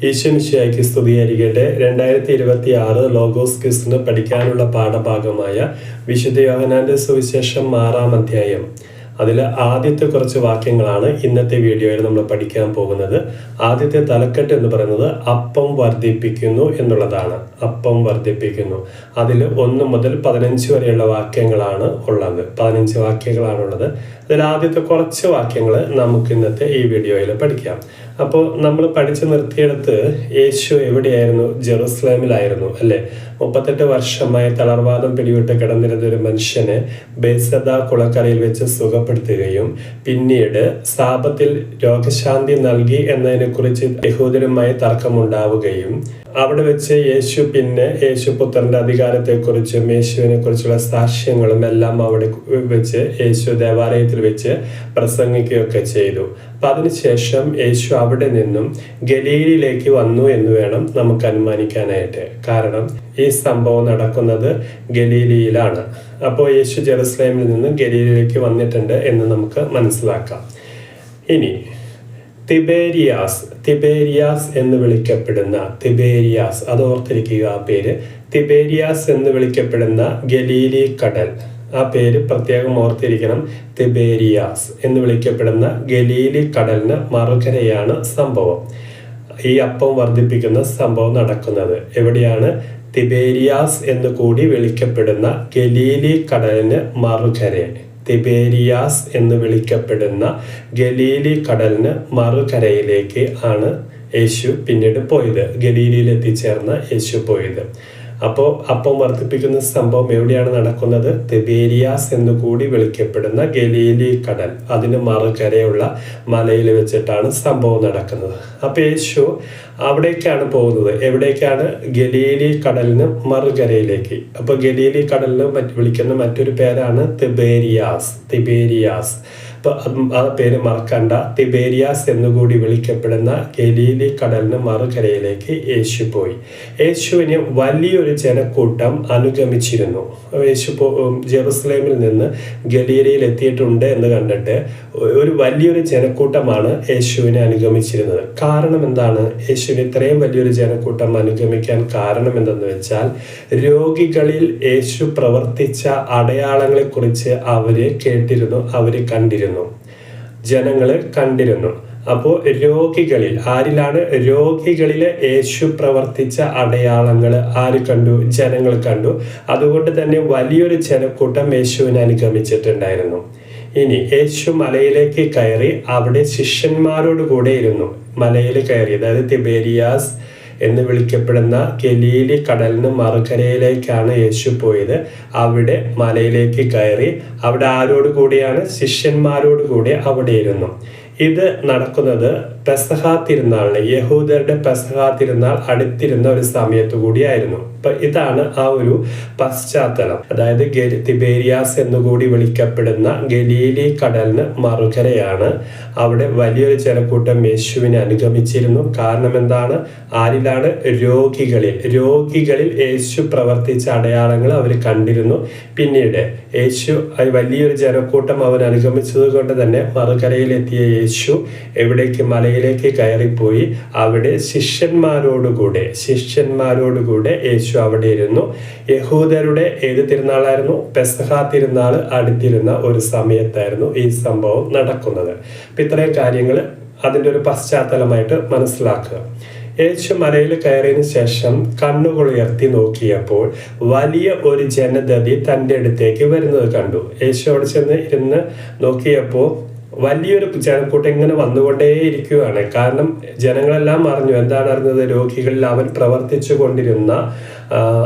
ഈശ്വമിശിഹായ്ക്ക് സ്തുതിയായിരിക്കട്ടെ. 2026 ലോഗോസ് ക്വിസിന് പഠിക്കാനുള്ള പാഠഭാഗമായ വിശുദ്ധ യോഹന്നാന്റെ സുവിശേഷം 6-ാം അധ്യായം. അതിൽ ആദ്യത്തെ കുറച്ച് വാക്യങ്ങളാണ് ഇന്നത്തെ വീഡിയോയിൽ നമ്മൾ പഠിക്കാൻ പോകുന്നത്. ആദ്യത്തെ തലക്കെട്ട് എന്ന് പറയുന്നത് അപ്പം വർദ്ധിപ്പിക്കുന്നു എന്നുള്ളതാണ്. അപ്പം വർദ്ധിപ്പിക്കുന്നു. അതിൽ 1 മുതൽ 15 വരെയുള്ള വാക്യങ്ങളാണ് ഉള്ളത്. 15 വാക്യങ്ങളാണുള്ളത്. അതിൽ ആദ്യത്തെ കുറച്ച് വാക്യങ്ങൾ നമുക്ക് ഇന്നത്തെ ഈ വീഡിയോയിൽ പഠിക്കാം. അപ്പോൾ നമ്മൾ പഠിച്ചു നിർത്തിയെടുത്ത് യേശു എവിടെയായിരുന്നു? ജെറുസലേമിലായിരുന്നു അല്ലേ? 38 വർഷമായി തളർവാദം പിടിവിട്ട് കിടന്നിരുന്ന ഒരു മനുഷ്യനെ ബേസദ കുളക്കരയിൽ വെച്ച് സുഖപ്പെടുത്തുകയും പിന്നീട് സാബത്തിൽ രോഗശാന്തി നൽകി എന്നതിനെക്കുറിച്ച് യഹൂദരുമായി തർക്കമുണ്ടാവുകയും അവിടെ വെച്ച് യേശുപുത്രന്റെ അധികാരത്തെക്കുറിച്ചും യേശുവിനെ കുറിച്ചുള്ള സാക്ഷ്യങ്ങളും എല്ലാം അവിടെ വെച്ച് യേശു ദേവാലയത്തിൽ വെച്ച് പ്രസംഗിക്കുകയൊക്കെ ചെയ്തു. അപ്പം അതിനുശേഷം യേശു അവിടെ നിന്നും ഗലീലയിലേക്ക് വന്നു എന്ന് വേണം നമുക്ക് അനുമാനിക്കാനായിട്ട്. കാരണം ഈ സംഭവം നടക്കുന്നത് ഗലീലയിലാണ്. അപ്പോൾ യേശു ജെറുസലേമിൽ നിന്ന് ഗലീലയിലേക്ക് വന്നിട്ടുണ്ട് എന്ന് നമുക്ക് മനസ്സിലാക്കാം. ഇനി തിബേരിയാസ് എന്ന് വിളിക്കപ്പെടുന്ന തിബേരിയാസ്, അത് ഓർത്തിരിക്കുക. ആ പേര് തിബേരിയാസ് എന്ന് വിളിക്കപ്പെടുന്ന ഗലീലി കടൽ, ആ പേര് പ്രത്യേകം ഓർത്തിരിക്കണം. തിബേരിയാസ് എന്ന് വിളിക്കപ്പെടുന്ന ഗലീലി കടലിന് മറുകരയാണ് സംഭവം. ഈ അപ്പം വർദ്ധിപ്പിക്കുന്ന സംഭവം നടക്കുന്നത് എവിടെയാണ്? തിബേരിയാസ് എന്ന് കൂടി വിളിക്കപ്പെടുന്ന ഗലീലി കടലിന് മറുകര. തിബേരിയാസ് എന്ന് വിളിക്കപ്പെടുന്ന ഗലീലി കടലിന് മറുകരയിലേക്ക് ആണ് യേശു പിന്നീട് പോയത്. ഗലീലിയിൽ എത്തിച്ചേർന്ന യേശു പോയത്. അപ്പോൾ അപ്പം വർദ്ധിപ്പിക്കുന്ന സംഭവം എവിടെയാണ് നടക്കുന്നത്? തിബേരിയാസ് എന്ന് കൂടി വിളിക്കപ്പെടുന്ന ഗലീലി കടൽ, അതിന് മറുകരയുള്ള മലയിൽ വെച്ചിട്ടാണ് സംഭവം നടക്കുന്നത്. അപ്പോൾ യേശു അവിടേക്കാണ് പോകുന്നത്. എവിടേക്കാണ്? ഗലീലി കടലിന് മറുകരയിലേക്ക്. അപ്പോൾ ഗലീലി കടലിന് വിളിക്കുന്ന മറ്റൊരു പേരാണ് തിബേരിയാസ്. അപ്പോൾ ആ പേര് മറക്കണ്ട. തിബേരിയാസ് എന്നുകൂടി വിളിക്കപ്പെടുന്ന ഗലീലി കടലിന് മറുകരയിലേക്ക് യേശു പോയി. യേശുവിനെ വലിയൊരു ജനക്കൂട്ടം അനുഗമിച്ചിരുന്നു. യേശു ജെറുസലേമിൽ നിന്ന് ഗലീലയിൽ എത്തിയിട്ടുണ്ട് എന്ന് കണ്ടിട്ട് ഒരു വലിയൊരു ജനക്കൂട്ടമാണ് യേശുവിനെ അനുഗമിച്ചിരുന്നത്. കാരണം എന്താണ് യേശുവിനെ ഇത്രയും വലിയൊരു ജനക്കൂട്ടം അനുഗമിക്കാൻ കാരണം എന്തെന്ന് വെച്ചാൽ, രോഗികളിൽ യേശു പ്രവർത്തിച്ച അടയാളങ്ങളെ കുറിച്ച് അവര് കേട്ടിരുന്നു, അവര് കണ്ടിരുന്നു, ജനങ്ങള് കണ്ടിരുന്നു. അപ്പോൾ രോഗികളിൽ രോഗികളിലെ യേശു പ്രവർത്തിച്ച അടയാളങ്ങൾ ആര് കണ്ടു? ജനങ്ങൾ കണ്ടു. അതുകൊണ്ട് തന്നെ വലിയൊരു ജനക്കൂട്ടം യേശുവിനെ അനുഗമിച്ചിട്ടുണ്ടായിരുന്നു. ഇനി യേശു മലയിലേക്ക് കയറി അവിടെ ശിഷ്യന്മാരോട് കൂടെ ഇരുന്നു. മലയിൽ കയറി, അതായത് തിബേരിയാസ് എന്ന് വിളിക്കപ്പെടുന്ന ഗലീലി കടലിന് മറുകരയിലേക്കാണ് യേശു പോയത്. അവിടെ മലയിലേക്ക് കയറി അവിടെ ആരോട് കൂടിയാണ്? ശിഷ്യന്മാരോട് കൂടി അവിടെ ഇരുന്നു. ഇത് നടക്കുന്നത് പെസഹ തിരുനാളിന്, യഹൂദരുടെ പെസഹ തിരുനാൾ അടുത്തിരുന്ന ഒരു സമയത്തു കൂടിയായിരുന്നു. അപ്പൊ ഇതാണ് ആ ഒരു പശ്ചാത്തലം. അതായത് തിബേരിയാസ് എന്നുകൂടി വിളിക്കപ്പെടുന്ന ഗലീലി കടലിന് മറുകരയാണ്. അവിടെ വലിയൊരു ജനക്കൂട്ടം യേശുവിനെ അനുഗമിച്ചിരുന്നു. കാരണം എന്താണ്? ആരിലാണ്? രോഗികളിൽ യേശു പ്രവർത്തിച്ച അടയാളങ്ങൾ അവർ കണ്ടിരുന്നു. പിന്നീട് യേശു വലിയൊരു ജനക്കൂട്ടം അവൻ അനുഗമിച്ചത് കൊണ്ട് തന്നെ മറുകരയിലെത്തിയ യേശു എവിടേക്ക്? മലയിലേക്ക് കയറിപ്പോയി. അവിടെ ശിഷ്യന്മാരോടുകൂടെ യേശു അവിടെ ഇരുന്നു. യഹൂദരുടെ ഏത് തിരുനാളായിരുന്നു? പെസഹ തിരുനാൾ അടുത്തിരുന്ന ഒരു സമയത്തായിരുന്നു ഈ സംഭവം നടക്കുന്നത്. അപ്പൊ ഇത്രയും കാര്യങ്ങൾ അതിൻ്റെ ഒരു പശ്ചാത്തലമായിട്ട് മനസ്സിലാക്കുക. യേശു മലയിൽ കയറിയതിനു ശേഷം കണ്ണുകൾ ഉയർത്തി നോക്കിയപ്പോൾ വലിയ ഒരു ജനതതി തൻ്റെ അടുത്തേക്ക് വരുന്നത് കണ്ടു. യേശു അവിടെ ചെന്ന് ഇരുന്ന് നോക്കിയപ്പോൾ വലിയൊരു ജനക്കൂട്ടം ഇങ്ങനെ വന്നുകൊണ്ടേയിരിക്കുകയാണ്. കാരണം ജനങ്ങളെല്ലാം അറിഞ്ഞു. എന്താണ് അറിഞ്ഞത്? രോഗികളിൽ അവൻ പ്രവർത്തിച്ചു കൊണ്ടിരുന്ന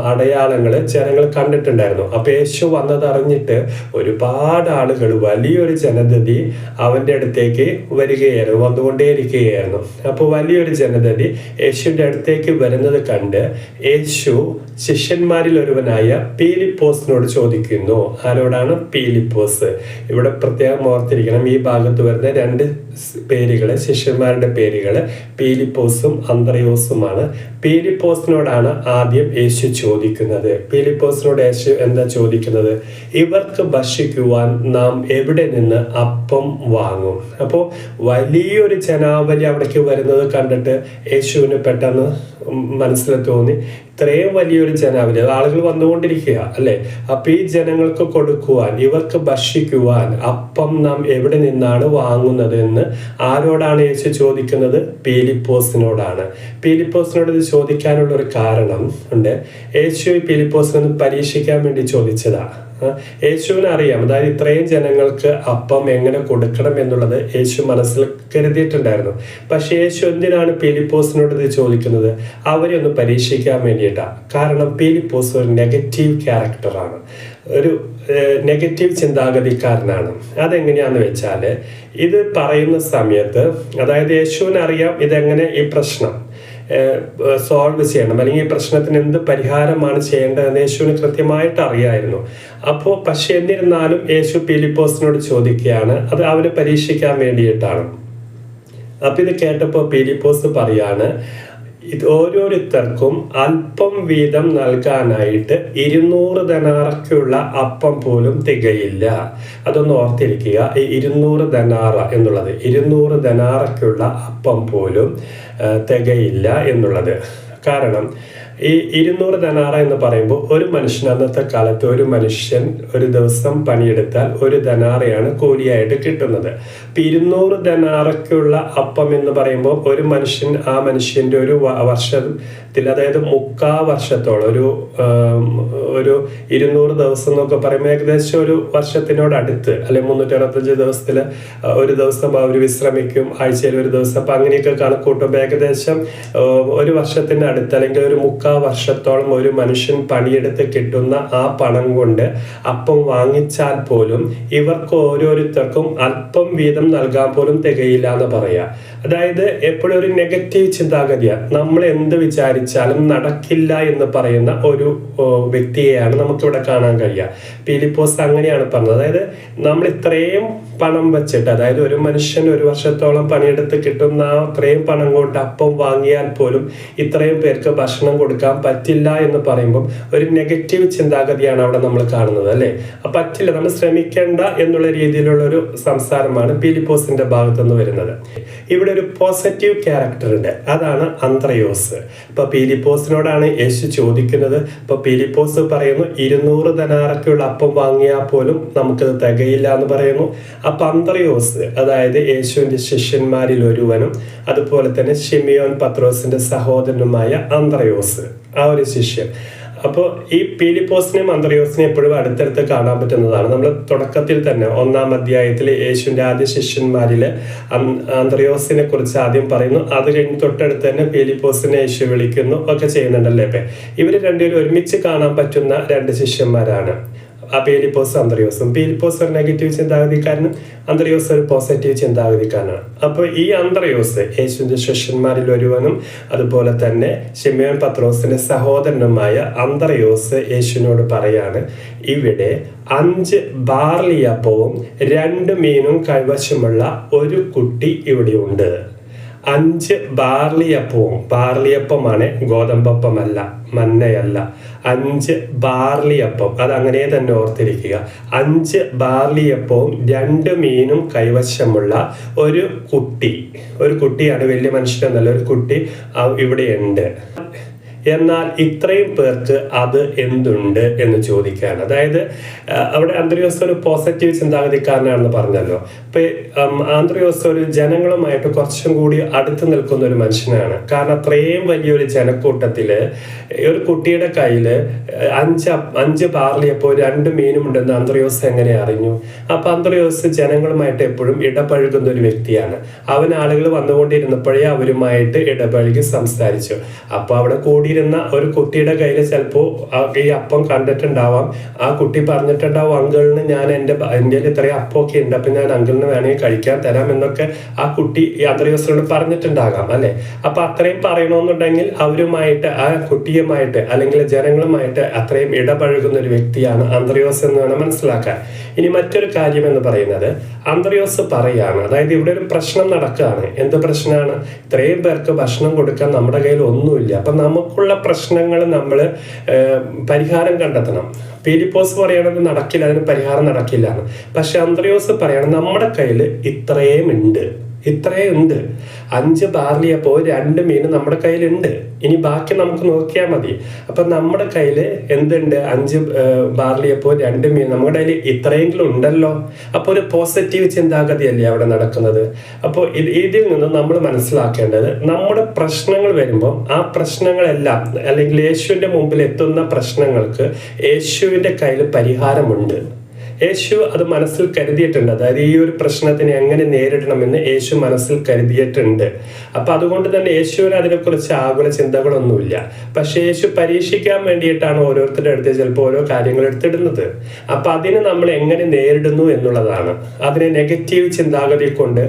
അടയാളങ്ങൾ ജനങ്ങൾ കണ്ടിട്ടുണ്ടായിരുന്നു. അപ്പൊ യേശു വന്നത് അറിഞ്ഞിട്ട് ഒരുപാട് ആളുകൾ, വലിയൊരു ജനതതി അവന്റെ അടുത്തേക്ക് വന്നുകൊണ്ടേയിരിക്കുകയായിരുന്നു. അപ്പോൾ വലിയൊരു ജനതതി യേശുവിന്റെ അടുത്തേക്ക് വരുന്നത് കണ്ട് യേശു ശിഷ്യന്മാരിൽ ഒരുവനായ പീലിപ്പോസിനോട് ചോദിക്കുന്നു. ആരോടാണ്? പീലിപ്പോസ്. ഇവിടെ പ്രത്യേകം ഓർത്തിരിക്കണം, ഈ ഭാഗത്ത് വരുന്ന 2 പേരുകള്, ശിഷ്യന്മാരുടെ പേരുകള് പീലിപ്പോസും അന്ത്രയോസുമാണ്. പീലിപ്പോസിനോടാണ് ആദ്യം യേശു ചോദിക്കുന്നത്. പീലിപ്പോസിനോട് യേശു എന്താ ചോദിക്കുന്നത്? ഇവർക്ക് ഭക്ഷിക്കുവാൻ നാം എവിടെ നിന്ന് അപ്പം വാങ്ങും? അപ്പോൾ വലിയൊരു ജനാവലി അവിടേക്ക് വരുന്നത് കണ്ടിട്ട് യേശുവിന് പെട്ടെന്ന് മനസ്സിൽ തോന്നി, ഇത്രയും വലിയൊരു ജനാവലി, ആളുകൾ വന്നുകൊണ്ടിരിക്കുക അല്ലെ, അപ്പൊ ഈ ജനങ്ങൾക്ക് കൊടുക്കുവാൻ, ഇവർക്ക് ഭക്ഷിക്കുവാൻ അപ്പം നാം എവിടെ നിന്നാണ് വാങ്ങുന്നത് എന്ന് ആരോടാണ് യേശു ചോദിക്കുന്നത്? പീലിപ്പോസിനോടാണ്. പീലിപ്പോസിനോട് ഇത് ചോദിക്കാനുള്ള ഒരു കാരണം ഉണ്ട്. യേശു പീലിപ്പോസിനൊന്ന് പരീക്ഷിക്കാൻ വേണ്ടി ചോദിച്ചതാ. യേശുവിന് അറിയാം, അതായത് ഇത്രയും ജനങ്ങൾക്ക് അപ്പം എങ്ങനെ കൊടുക്കണം എന്നുള്ളത് യേശു മനസ്സിൽ കരുതിയിട്ടുണ്ടായിരുന്നു. പക്ഷെ യേശു എന്തിനാണ് പീലിപ്പോസിനോട് ഇത് ചോദിക്കുന്നത്? അവരെ ഒന്ന് പരീക്ഷിക്കാൻ വേണ്ടിയിട്ടാണ്. കാരണം പീലിപ്പോസ് ഒരു നെഗറ്റീവ് ക്യാരക്ടറാണ്, ഒരു നെഗറ്റീവ് ചിന്താഗതിക്കാരനാണ്. അതെങ്ങനെയാന്ന് വെച്ചാൽ, ഇത് പറയുന്ന സമയത്ത്, അതായത് യേശുവിന് അറിയാം ഇതെങ്ങനെ ഈ പ്രശ്നം സോൾവ് ചെയ്യണം, അല്ലെങ്കിൽ ഈ പ്രശ്നത്തിന് എന്ത് പരിഹാരമാണ് ചെയ്യേണ്ടതെന്ന് യേശുവിന് കൃത്യമായിട്ട് അറിയായിരുന്നു. അപ്പോൾ പക്ഷെ എന്നിരുന്നാലും യേശു പീലിപ്പോസിനോട് ചോദിക്കുകയാണ്, അത് അവനെ പരീക്ഷിക്കാൻ വേണ്ടിയിട്ടാണ്. അപ്പൊ ഇത് കേട്ടപ്പോൾ പീലിപ്പോസ് പറയാണ്, ഇത് ഓരോരുത്തർക്കും അല്പം വീതം നൽകാനായിട്ട് 200 ദനാറയ്ക്കുള്ള അപ്പം പോലും തികയില്ല. അതൊന്ന് ഓർത്തിരിക്കുക. ഈ 200 ദനാറ എന്നുള്ളത്, 200 ദനാറയ്ക്കുള്ള അപ്പം പോലും തികയില്ല എന്നുള്ളത്. കാരണം ഈ 200 ദനാറ എന്ന് പറയുമ്പോൾ ഒരു മനുഷ്യൻ, അന്നത്തെ കാലത്ത് ഒരു മനുഷ്യൻ ഒരു ദിവസം പണിയെടുത്താൽ 1 ദനാറയാണ് കൂലിയായിട്ട് കിട്ടുന്നത്. 200 ദനാറയ്ക്കുള്ള അപ്പം എന്ന് പറയുമ്പോൾ ഒരു മനുഷ്യൻ, ആ മനുഷ്യന്റെ ഒരു വർഷത്തിൽ, അതായത് 3/4 വർഷത്തോളം, ഒരു 200 ദിവസം എന്നൊക്കെ പറയുമ്പോൾ ഏകദേശം ഒരു വർഷത്തിനോട് അടുത്ത്, അല്ലെ 365 ദിവസത്തിൽ ഒരു ദിവസം അവർ വിശ്രമിക്കും, ആഴ്ചയിൽ ഒരു ദിവസം, അപ്പൊ അങ്ങനെയൊക്കെ കണക്കൂട്ടുമ്പോൾ ഏകദേശം ഒരു വർഷത്തിന്റെ അടുത്ത്, അല്ലെങ്കിൽ ഒരു 3/4 വർഷത്തോളം ഒരു മനുഷ്യൻ പണിയെടുത്ത് കിട്ടുന്ന ആ പണം കൊണ്ട് അപ്പം വാങ്ങിച്ചാൽ പോലും ഇവർക്ക് ഓരോരുത്തർക്കും അല്പം വീതം നൽകാൻ പോലും തികയില്ല എന്ന് പറയാ. അതായത് എപ്പോഴും ഒരു നെഗറ്റീവ് ചിന്താഗതിയാണ്. നമ്മൾ എന്ത് വിചാരിച്ചാലും നടക്കില്ല എന്ന് പറയുന്ന ഒരു വ്യക്തിയെയാണ് നമുക്കിവിടെ കാണാൻ കഴിയുക. പീലിപ്പോസ് അങ്ങനെയാണ് പറഞ്ഞത്. അതായത് നമ്മൾ ഇത്രയും പണം വെച്ചിട്ട്, അതായത് ഒരു മനുഷ്യൻ ഒരു വർഷത്തോളം പണിയെടുത്ത് കിട്ടുന്ന അത്രയും പണം കൊണ്ട് അപ്പം വാങ്ങിയാൽ പോലും ഇത്രയും പേർക്ക് ഭക്ഷണം കൊടുക്കാൻ പറ്റില്ല എന്ന് പറയുമ്പോൾ ഒരു നെഗറ്റീവ് ചിന്താഗതിയാണ് അവിടെ നമ്മൾ കാണുന്നത്, അല്ലെ? പറ്റില്ല, നമ്മൾ ശ്രമിക്കേണ്ട എന്നുള്ള രീതിയിലുള്ള ഒരു സംസാരമാണ് പീലിപ്പോസിന്റെ ഭാഗത്തുനിന്ന് വരുന്നത്. ഇവിടെ ഒരു പോസിറ്റീവ് ക്യാരക്ടർ ഉണ്ട്, അതാണ് അന്ത്രയോസ്. ഇപ്പൊ പീലിപ്പോസിനോടാണ് യേശു ചോദിക്കുന്നത്. ഇപ്പൊ പീലിപ്പോസ് പറയുന്നു 200 ദനാറയ്ക്കുള്ള അപ്പം വാങ്ങിയാൽ പോലും നമുക്കത് തികയില്ല എന്ന് പറയുന്നു. അപ്പൊ അന്ത്രയോസ്, അതായത് യേശുവിന്റെ ശിഷ്യന്മാരിൽ ഒരുവനും അതുപോലെ തന്നെ ശിമിയോൻ പത്രോസിന്റെ സഹോദരനുമായ അന്ത്രയോസ്, ആ ഒരു ശിഷ്യൻ. അപ്പോൾ ഈ പീലിപ്പോസിനെയും അന്ത്രയോസിനെയും എപ്പോഴും അടുത്തടുത്ത് കാണാൻ പറ്റുന്നതാണ്. നമ്മൾ തുടക്കത്തിൽ തന്നെ 1-ാം അധ്യായത്തിൽ യേശുവിന്റെ ആദ്യ ശിഷ്യന്മാരില് അന്ത്രയോസിനെ കുറിച്ച് ആദ്യം പറയുന്നു. അത് കഴിഞ്ഞ് തൊട്ടടുത്ത് തന്നെ പീലിപ്പോസിനെ യേശു വിളിക്കുന്നു ഒക്കെ ചെയ്യുന്നുണ്ടല്ലേ. ഇവര് രണ്ടുപേരും ഒരുമിച്ച് കാണാൻ പറ്റുന്ന 2 ശിഷ്യന്മാരാണ്, പീലിപ്പോസ് അന്ത്രയോസും. പീലിപ്പോസ് ഒരു നെഗറ്റീവ് ചിന്താഗതിക്കാരനും അന്ത്രയോസ് ഒരു പോസിറ്റീവ് ചിന്താഗതിക്കാരനാണ്. അപ്പോൾ ഈ അന്ത്രയോസ് യേശുവിന്റെ ശിഷ്യന്മാരിൽ ഒരുവനും അതുപോലെ തന്നെ ശിമയോൻ പത്രോസിന്റെ സഹോദരനുമായ അന്ത്രയോസ് യേശുവിനോട് പറയാണ്, ഇവിടെ 5 ബാർലിയപ്പവും 2 മീനും കൈവശമുള്ള ഒരു കുട്ടി ഇവിടെ ഉണ്ട്. 5 ബാർലിയപ്പവും, ബാർലിയപ്പമാണ്, ഗോതമ്പപ്പമല്ല, മന്നയല്ല. 5 ബാർലിയപ്പം, അത് അങ്ങനെ തന്നെ ഓർത്തിരിക്കുക. 5 ബാർലിയപ്പവും 2 മീനും കൈവശമുള്ള ഒരു കുട്ടിയാണ്, വലിയ മനുഷ്യനെന്നല്ല, ഒരു കുട്ടി ഇവിടെയുണ്ട്. എന്നാൽ ഇത്രയും പേർക്ക് അത് എന്തുണ്ട് എന്ന് ചോദിക്കുകയാണ്. അതായത് അവിടെ അന്ത്രയോസ് ഒരു പോസിറ്റീവ് ചിന്താഗതിക്കാരനാണെന്ന് പറഞ്ഞല്ലോ. ഇപ്പൊ അന്ത്രയോസ് ഒരു ജനങ്ങളുമായിട്ട് കുറച്ചും കൂടി അടുത്ത് നിൽക്കുന്ന ഒരു മനുഷ്യനാണ്. കാരണം അത്രയും വലിയൊരു ജനക്കൂട്ടത്തില് ഒരു കുട്ടിയുടെ കയ്യില് 5 ബാർലിയപ്പോ 2 മീനും ഉണ്ടെന്ന് അന്ത്രയോസ് എങ്ങനെ അറിഞ്ഞു? അപ്പൊ അന്ത്രയോസ് ജനങ്ങളുമായിട്ട് എപ്പോഴും ഇടപഴകുന്ന ഒരു വ്യക്തിയാണ്. അവൻ ആളുകൾ വന്നുകൊണ്ടിരുന്നപ്പോഴേ അവരുമായിട്ട് ഇടപഴകി സംസാരിച്ചു. അപ്പൊ അവിടെ കൂടി പോയിരുന്ന ഒരു കുട്ടിയുടെ കയ്യിൽ ചിലപ്പോൾ ഈ അപ്പം കണ്ടിട്ടുണ്ടാവാം. ആ കുട്ടി പറഞ്ഞിട്ടുണ്ടാവും, അങ്കിളിന് ഞാൻ എൻ്റെ ഇത്രയും അപ്പമൊക്കെ ഉണ്ട്, അപ്പം ഞാൻ അങ്കിളിന് വേണമെങ്കിൽ കഴിക്കാൻ തരാം എന്നൊക്കെ ആ കുട്ടി ഈ അന്ത്രയോസിനോട് പറഞ്ഞിട്ടുണ്ടാകാം അല്ലെ. അപ്പൊ അത്രയും പറയണമെന്നുണ്ടെങ്കിൽ അവരുമായിട്ട്, ആ കുട്ടിയുമായിട്ട് അല്ലെങ്കിൽ ജനങ്ങളുമായിട്ട് അത്രയും ഇടപഴകുന്ന ഒരു വ്യക്തിയാണ് അന്ത്രയോസ് എന്ന് വേണം മനസ്സിലാക്കാൻ. ഇനി മറ്റൊരു കാര്യം എന്ന് പറയുന്നത്, അന്ത്രയോസ് പറയാണ്, അതായത് ഇവിടെ ഒരു പ്രശ്നം നടക്കുകയാണ്. എന്ത് പ്രശ്നമാണ്? ഇത്രയും പേർക്ക് ഭക്ഷണം കൊടുക്കാൻ നമ്മുടെ കയ്യിൽ ഒന്നുമില്ല. അപ്പൊ നമുക്കുള്ള പ്രശ്നങ്ങൾ നമ്മൾ പരിഹാരം കണ്ടെത്തണം. ഫിലിപ്പോസ് പറയണത് നടക്കില്ല, അതിന് പരിഹാരം നടക്കില്ല. പക്ഷെ അന്ത്രയോസ് പറയണം, നമ്മുടെ കയ്യിൽ ഇത്രയും ഉണ്ട്. 5 ബാർലിയപ്പോ 2 മീൻ നമ്മുടെ കയ്യിലുണ്ട്. ഇനി ബാക്കി നമുക്ക് നോക്കിയാൽ മതി. അപ്പൊ നമ്മുടെ കയ്യിൽ എന്തുണ്ട്? 5 ബാർലിയപ്പോ 2 മീൻ നമ്മുടെ കയ്യിൽ ഇത്രയെങ്കിലും ഉണ്ടല്ലോ. അപ്പൊ ഒരു പോസിറ്റീവ് ചിന്താഗതിയല്ലേ അവിടെ നടക്കുന്നത്. അപ്പോൾ ഇതിൽ നിന്ന് നമ്മൾ മനസ്സിലാക്കേണ്ടത്, നമ്മുടെ പ്രശ്നങ്ങൾ വരുമ്പോൾ ആ പ്രശ്നങ്ങളെല്ലാം, അല്ലെങ്കിൽ യേശുവിന്റെ മുമ്പിൽ എത്തുന്ന പ്രശ്നങ്ങൾക്ക് യേശുവിന്റെ കയ്യിൽ പരിഹാരമുണ്ട്. യേശു അത് മനസ്സിൽ കരുതിയിട്ടുണ്ട്. അതായത് ഈ ഒരു പ്രശ്നത്തിനെ എങ്ങനെ നേരിടണമെന്ന് യേശു മനസ്സിൽ കരുതിയിട്ടുണ്ട്. അപ്പൊ അതുകൊണ്ട് തന്നെ യേശുവിന് അതിനെക്കുറിച്ച് ആകുല ചിന്തകളൊന്നുമില്ല. പക്ഷെ യേശു പരീക്ഷിക്കാൻ വേണ്ടിയിട്ടാണ് ഓരോരുത്തരുടെ അടുത്ത് ചിലപ്പോൾ ഓരോ കാര്യങ്ങൾ എടുത്തിടുന്നത്. അപ്പൊ അതിനെ നമ്മൾ എങ്ങനെ നേരിടുന്നു എന്നുള്ളതാണ്. അതിനെ നെഗറ്റീവ് ചിന്താഗതി കൊണ്ട്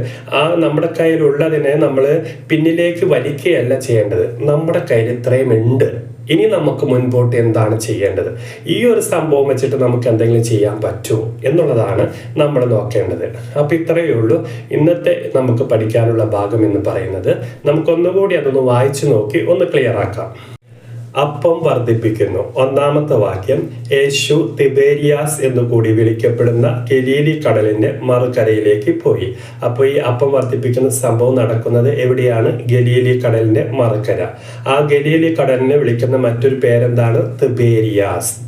നമ്മുടെ കയ്യിലുള്ളതിനെ നമ്മൾ പിന്നിലേക്ക് വലിക്കുകയല്ല ചെയ്യേണ്ടത്. നമ്മുടെ കയ്യിൽ ഇത്രയും ഉണ്ട്, ഇനി നമുക്ക് മുൻപോട്ട് എന്താണ് ചെയ്യേണ്ടത്, ഈ ഒരു സംഭവം വെച്ചിട്ട് നമുക്ക് എന്തെങ്കിലും ചെയ്യാൻ പറ്റുമോ എന്നുള്ളതാണ് നമ്മൾ നോക്കേണ്ടത്. അപ്പൊ ഇത്രയേ ഉള്ളൂ ഇന്നത്തെ നമുക്ക് പഠിക്കാനുള്ള ഭാഗം എന്ന് പറയുന്നത്. നമുക്കൊന്നുകൂടി അതൊന്ന് വായിച്ചു നോക്കി ഒന്ന് ക്ലിയർ ആക്കാം. അപ്പം വർദ്ധിപ്പിക്കുന്നു. 1-ാമത്തെ വാക്യം, യേശു തിബേരിയാസ് എന്ന് കൂടി വിളിക്കപ്പെടുന്ന ഗലീലി കടലിന്റെ മറുകരയിലേക്ക് പോയി. അപ്പോൾ ഈ അപ്പം വർദ്ധിപ്പിക്കുന്ന സംഭവം നടക്കുന്നത് എവിടെയാണ്? ഗലീലി കടലിന്റെ മറുകര. ആ ഗലീലി കടലിനെ വിളിക്കുന്ന മറ്റൊരു പേരെന്താണ്?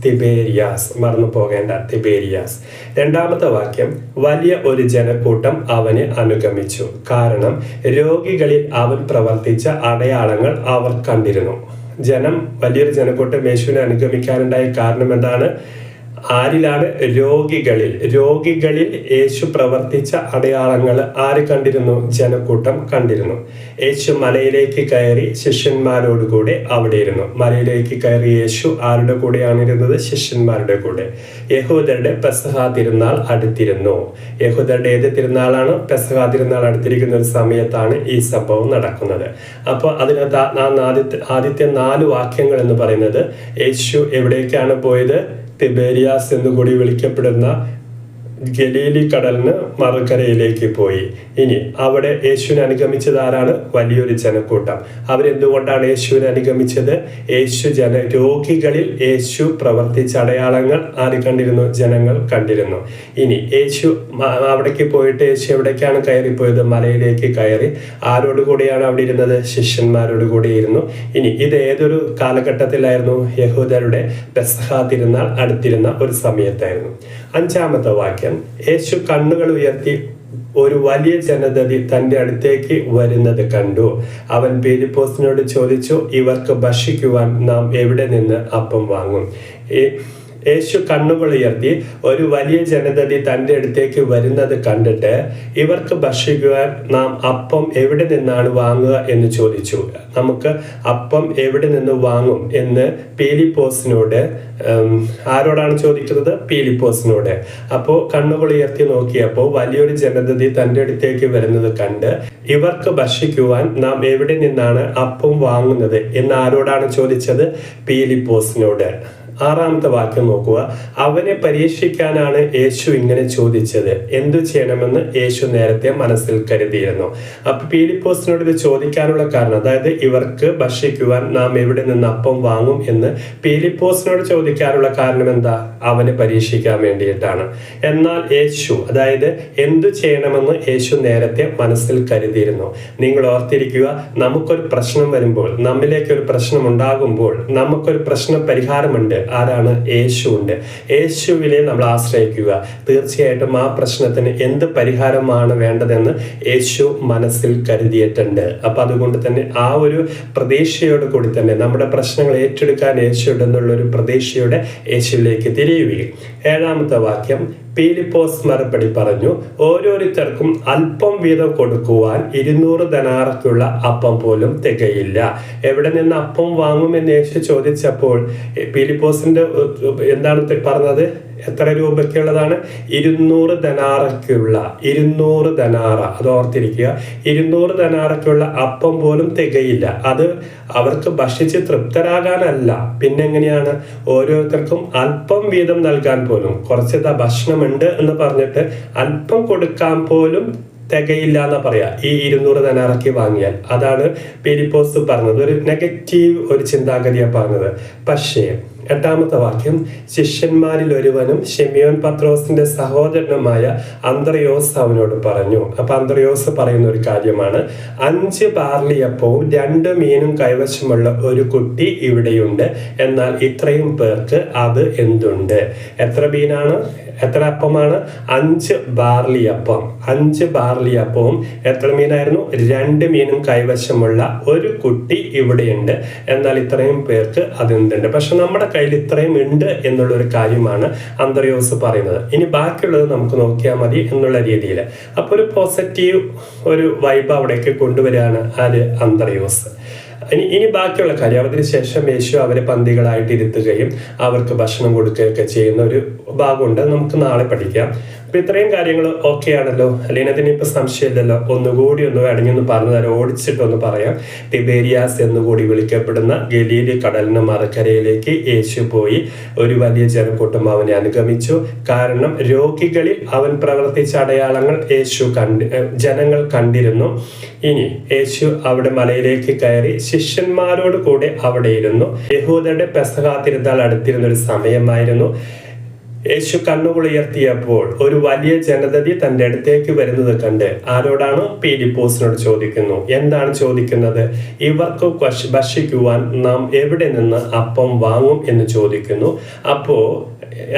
തിബേരിയാസ്. മറന്നു പോകേണ്ട, തിബേരിയാസ്. 2-ാമത്തെ വാക്യം, വലിയ ഒരു ജനക്കൂട്ടം അവനെ അനുഗമിച്ചു, കാരണം രോഗികളിൽ അവൻ പ്രവർത്തിച്ച അടയാളങ്ങൾ അവർ കണ്ടിരുന്നു. വലിയൊരു ജനക്കൂട്ടം യേശുവിനെ അനുഗമിക്കാനുണ്ടായ കാരണം എന്താണ്? ആരിലാണ്? രോഗികളിൽ യേശു പ്രവർത്തിച്ച അടയാളങ്ങൾ ആര് കണ്ടിരുന്നു? ജനക്കൂട്ടം കണ്ടിരുന്നു. യേശു മലയിലേക്ക് കയറി ശിഷ്യന്മാരോടുകൂടെ അവിടെ ഇരുന്നു. മലയിലേക്ക് കയറി യേശു ആരുടെ കൂടെയാണ് ഇരുന്നത്? ശിഷ്യന്മാരുടെ കൂടെ. യഹൂദരുടെ പെസഹ തിരുനാൾ അടുത്തിരുന്നു. യഹൂദരുടെ ഏത് തിരുനാളാണ്? പെസഹ തിരുനാൾ അടുത്തിരിക്കുന്ന ഒരു സമയത്താണ് ഈ സംഭവം നടക്കുന്നത്. അപ്പോൾ അതിനകത്ത് ആദ്യത്തെ 4 വാക്യങ്ങൾ എന്ന് പറയുന്നത്, യേശു എവിടേക്കാണ് പോയത്? തിബേരിയാസ് എന്നുകൂടി വിളിക്കപ്പെടുന്ന ഗലീലി കടലിന് മറുകരയിലേക്ക് പോയി. ഇനി അവിടെ യേശുവിനെ അനുഗമിച്ചത് ആരാണ്? വലിയൊരു ജനക്കൂട്ടം. അവരെന്തുകൊണ്ടാണ് യേശുവിനെ അനുഗമിച്ചത്? രോഗികളിൽ യേശു പ്രവർത്തിച്ച അടയാളങ്ങൾ ആര് കണ്ടിരുന്നു? ജനങ്ങൾ കണ്ടിരുന്നു. ഇനി യേശു അവിടേക്ക് പോയിട്ട് യേശു എവിടേക്കാണ് കയറിപ്പോയത്? മലയിലേക്ക് കയറി. ആരോട് കൂടിയാണ് അവിടെ ഇരുന്നത്? ശിഷ്യന്മാരോട് കൂടി ഇരുന്നു. ഇനി ഇത് ഏതൊരു കാലഘട്ടത്തിലായിരുന്നു? യഹൂദരുടെ പെസഹ തിരുനാൾ അടുത്തിരുന്ന ഒരു സമയത്തായിരുന്നു. 5-ാമത്തെ വാക്യം, യേശു കണ്ണുകൾ ഉയർത്തി ഒരു വലിയ ജനതതി തന്റെ അടുത്തേക്ക് വരുന്നത് കണ്ടു. അവൻ ഫിലിപ്പോസിനോട് ചോദിച്ചു, ഇവർക്ക് ഭക്ഷിക്കുവാൻ നാം എവിടെ നിന്ന് അപ്പം വാങ്ങും? യേശു കണ്ണുകൾ ഉയർത്തി ഒരു വലിയ ജനതതി തൻ്റെ അടുത്തേക്ക് വരുന്നത് കണ്ടിട്ട് ഇവർക്ക് ഭക്ഷിക്കുവാൻ നാം അപ്പം എവിടെ നിന്നാണ് വാങ്ങുക എന്ന് ചോദിച്ചു. നമുക്ക് അപ്പം എവിടെ നിന്ന് വാങ്ങും എന്ന് ഫിലിപ്പോസിനോട് ആരോടാണ് ചോദിക്കുന്നത്? ഫിലിപ്പോസിനോട്. അപ്പോൾ കണ്ണുകൾ ഉയർത്തി നോക്കിയപ്പോൾ വലിയൊരു ജനതതി തൻ്റെ അടുത്തേക്ക് വരുന്നത് കണ്ട് ഇവർക്ക് ഭക്ഷിക്കുവാൻ നാം എവിടെ നിന്നാണ് അപ്പം വാങ്ങുന്നത് എന്ന് ആരോടാണ് ചോദിച്ചത്? ഫിലിപ്പോസിനോട്. 6-ാമത്തെ വാക്യം നോക്കുക. അവനെ പരീക്ഷിക്കാനാണ് യേശു ഇങ്ങനെ ചോദിച്ചത്. എന്തു ചെയ്യണമെന്ന് യേശു നേരത്തെ മനസ്സിൽ കരുതിയിരുന്നു. അപ്പൊ ഫിലിപ്പോസിനോട് ഇത് ചോദിക്കാനുള്ള കാരണം, അതായത് ഇവർക്ക് ഭക്ഷിക്കുവാൻ നാം എവിടെ നിന്ന് അപ്പം വാങ്ങും എന്ന് ഫിലിപ്പോസിനോട് ചോദിക്കാനുള്ള കാരണം എന്താ? അവനെ പരീക്ഷിക്കാൻ വേണ്ടിയിട്ടാണ്. എന്നാൽ യേശു, അതായത് എന്തു ചെയ്യണമെന്ന് യേശു നേരത്തെ മനസ്സിൽ കരുതിയിരുന്നു. നിങ്ങൾ ഓർത്തിരിക്കുക, നമുക്കൊരു പ്രശ്നം വരുമ്പോൾ, നമ്മിലേക്ക് ഒരു പ്രശ്നം ഉണ്ടാകുമ്പോൾ നമുക്കൊരു പ്രശ്ന പരിഹാരമുണ്ട്. ആരാണ്? യേശു ഉണ്ട്. യേശുവിനെ നമ്മൾ ആശ്രയിക്കുക. തീർച്ചയായിട്ടും ആ പ്രശ്നത്തിന് എന്ത് പരിഹാരമാണ് വേണ്ടതെന്ന് യേശു മനസ്സിൽ കരുതിയിട്ടുണ്ട്. അപ്പൊ അതുകൊണ്ട് തന്നെ ആ ഒരു പ്രതീക്ഷയോട് കൂടി തന്നെ നമ്മുടെ പ്രശ്നങ്ങൾ ഏറ്റെടുക്കാൻ യേശു ഉണ്ടെന്നുള്ള ഒരു പ്രതീക്ഷയോടെ യേശുവിലേക്ക് തിരിയുകയും. 7-ാമത്തെ വാക്യം, പീലിപ്പോസ് മറുപടി പറഞ്ഞു, ഓരോരുത്തർക്കും അല്പം വീതം കൊടുക്കുവാൻ 200 ധനാറയ്ക്കുള്ള അപ്പം പോലും തികയില്ല. എവിടെ നിന്ന് അപ്പം വാങ്ങുമെന്ന് യേശു ചോദിച്ചപ്പോൾ പീലിപ്പോസിന്റെ എന്താണ് പറഞ്ഞത്? എത്ര രൂപയ്ക്കുള്ളതാണ്? 200 ധനാറയ്ക്കുള്ള 200 ധനാറ. അത് ഓർത്തിരിക്കുക. 200 ധനാറയ്ക്കുള്ള അപ്പം പോലും തികയില്ല. അത് അവർക്ക് ഭക്ഷിച്ച് തൃപ്തരാകാനല്ല, പിന്നെങ്ങനെയാണ്? ഓരോരുത്തർക്കും അല്പം വീതം നൽകാൻ പോലും, കുറച്ച് ഭക്ഷണമുണ്ട് എന്ന് പറഞ്ഞിട്ട് അല്പം കൊടുക്കാൻ പോലും തികയില്ല എന്നാ പറയാ ഈ 200 ധനാറയ്ക്ക് വാങ്ങിയാൽ. അതാണ് പീലിപ്പോസ് പറഞ്ഞത്. ഒരു നെഗറ്റീവ് ഒരു ചിന്താഗതിയാണ് പറഞ്ഞത്. പക്ഷേ 8ാമത്തെ വാക്യം, ശിഷ്യന്മാരിൽ ഒരുവനും ശിമിയോൻ പത്രോസിന്റെ സഹോദരനുമായ അന്ത്രയോസ് അവനോട് പറഞ്ഞു. അപ്പൊ അന്ത്രയോസ് പറയുന്ന ഒരു കാര്യമാണ്, 5 ബാർലിയപ്പവും 2 മീനും കൈവശമുള്ള ഒരു കുട്ടി ഇവിടെയുണ്ട്, എന്നാൽ ഇത്രയും പേർക്ക് അത് എന്തുണ്ട്? എത്ര മീനാണ്? എത്ര അപ്പമാണ്? 5 ബാർലിയപ്പം. 5 ബാർലിയപ്പവും എത്ര മീനായിരുന്നു? 2 മീനും കൈവശമുള്ള ഒരു കുട്ടി ഇവിടെയുണ്ട്, എന്നാൽ ഇത്രയും പേർക്ക് അതെന്തുണ്ട്? പക്ഷെ നമ്മുടെ കയ്യിൽ ഇത്രയും ഉണ്ട് എന്നുള്ളൊരു കാര്യമാണ് അന്ത്രയോസ് പറയുന്നത്. ഇനി ബാക്കിയുള്ളത് നമുക്ക് നോക്കിയാൽ മതി എന്നുള്ള രീതിയിൽ. അപ്പൊ ഒരു പോസിറ്റീവ് ഒരു വൈബ് അവിടേക്ക് കൊണ്ടുവരികയാണ് ആര്? അന്ത്രയോസ്. ഇനി ബാക്കിയുള്ള കാര്യം, അതിനുശേഷം യേശു അവരെ പന്തികളായിട്ട് ഇരുത്തുകയും അവർക്ക് ഭക്ഷണം കൊടുക്കുകയൊക്കെ ചെയ്യുന്ന ഒരു ഭാഗമുണ്ട്. നമുക്ക് നാളെ പഠിക്കാം. അപ്പൊ ഇത്രയും കാര്യങ്ങൾ ഓക്കെ ആണല്ലോ, അല്ലെങ്കിൽ അതിനിപ്പോ സംശയമില്ലല്ലോ. ഒന്നുകൂടി അടങ്ങിയൊന്ന് പറഞ്ഞു തരാം, ഓടിച്ചിട്ടൊന്ന് പറയാം. തിബേരിയാസ് എന്നുകൂടി വിളിക്കപ്പെടുന്ന ഗലീലി കടലിന് മറുകരയിലേക്ക് യേശു പോയി. ഒരു വലിയ ജനക്കൂട്ടം അവനെ അനുഗമിച്ചു. കാരണം രോഗികളിൽ അവൻ പ്രവർത്തിച്ച അടയാളങ്ങൾ ജനങ്ങൾ കണ്ടിരുന്നു. ഇനി യേശു അവിടെ മലയിലേക്ക് കയറി ശിഷ്യന്മാരോട് കൂടെ അവിടെ ഇരുന്നു. യഹൂദരുടെ പെസഹ തിരുനാൾ അടുത്തിരുന്ന ഒരു സമയമായിരുന്നു. യേശു കണ്ണുകൾ ഉയർത്തിയപ്പോൾ ഒരു വലിയ ജനതതി തന്റെ അടുത്തേക്ക് വരുന്നത് കണ്ട് ആരോടാണ്? പീലിപ്പോസിനോട് ചോദിക്കുന്നു. എന്താണ് ചോദിക്കുന്നത്? ഇവർക്ക് ഭക്ഷിക്കുവാൻ നാം എവിടെ നിന്ന് അപ്പം വാങ്ങും എന്ന് ചോദിക്കുന്നു. അപ്പോ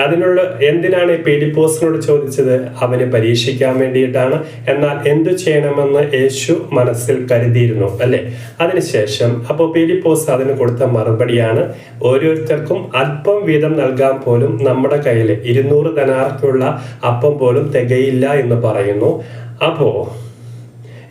അതിനുള്ള എന്തിനാണ് പീലിപ്പോസിനോട് ചോദിച്ചത്? അവനെ പരീക്ഷിക്കാൻ വേണ്ടിയിട്ടാണ്. എന്നാൽ എന്തു ചെയ്യണമെന്ന് യേശു മനസ്സിൽ കരുതിയിരുന്നു, അല്ലെ? അതിനുശേഷം അപ്പോൾ പീലിപ്പോസ് അതിന് കൊടുത്ത മറുപടിയാണ്, ഓരോരുത്തർക്കും അല്പം വീതം നൽകാൻ പോലും നമ്മുടെ കയ്യിൽ 200 ധനാറയ്ക്കുള്ള അപ്പം പോലും തികയില്ല എന്ന് പറയുന്നു. അപ്പോ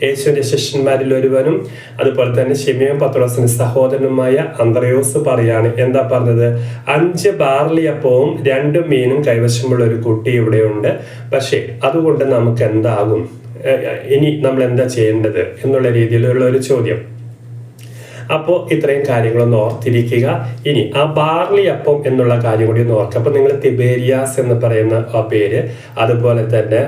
യേശുവിന്റെ ശിഷ്യന്മാരിൽ ഒരുവനും അതുപോലെ തന്നെ ശിമിയോൻ പത്രോസിന്റെ സഹോദരനുമായ അന്ത്രയോസ് പറയാണ്. എന്താ പറഞ്ഞത്? 5 ബാർലിയപ്പവും 2 മീനും കൈവശമുള്ള ഒരു കുട്ടി ഇവിടെയുണ്ട്. പക്ഷേ അതുകൊണ്ട് നമുക്ക് എന്താകും? ഇനി നമ്മൾ എന്താ ചെയ്യേണ്ടത് എന്നുള്ള രീതിയിലുള്ള ഒരു ചോദ്യം. അപ്പോൾ ഇത്രയും കാര്യങ്ങളൊന്ന് ഓർത്തിരിക്കുക. ഇനി ആ ബാർലി അപ്പം എന്നുള്ള കാര്യം കൂടി ഒന്ന് ഓർക്കുക. അപ്പോൾ നിങ്ങൾ തിബേരിയാസ് എന്ന് പറയുന്ന ആ പേര്, അതുപോലെ തന്നെ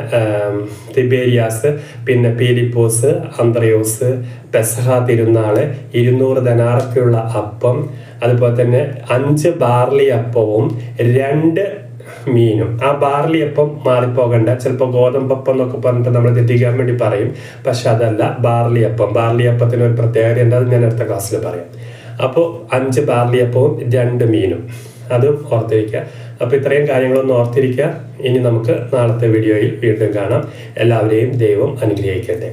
തിബേരിയാസ്, പിന്നെ പീലിപ്പോസ്, അന്ത്രയോസ്, പെസഹ തിരുനാള്, 200 ധനാറയ്ക്കുള്ള അപ്പം, അതുപോലെ തന്നെ 5 ബാർലി അപ്പവും 2 മീനും. ആ ബാർലി അപ്പം മാറിപ്പോകണ്ട. ചിലപ്പോൾ ഗോതമ്പപ്പം എന്നൊക്കെ പറഞ്ഞിട്ട് നമ്മൾ തെറ്റിക്കാൻ വേണ്ടി പറയും. പക്ഷെ അതല്ല, ബാർലി അപ്പം. ബാർലി അപ്പത്തിന് ഒരു പ്രത്യേകത ഉണ്ട്, അത് ഞാൻ അടുത്ത ക്ലാസ്സിൽ പറയാം. അപ്പോൾ 5 ബാർലി അപ്പവും 2 മീനും, അതും ഓർത്തിരിക്കുക. അപ്പോൾ ഇത്രയും കാര്യങ്ങളൊന്നും ഓർത്തിരിക്കുക. ഇനി നമുക്ക് നാളത്തെ വീഡിയോയിൽ വീണ്ടും കാണാം. എല്ലാവരെയും ദൈവം അനുഗ്രഹിക്കട്ടെ.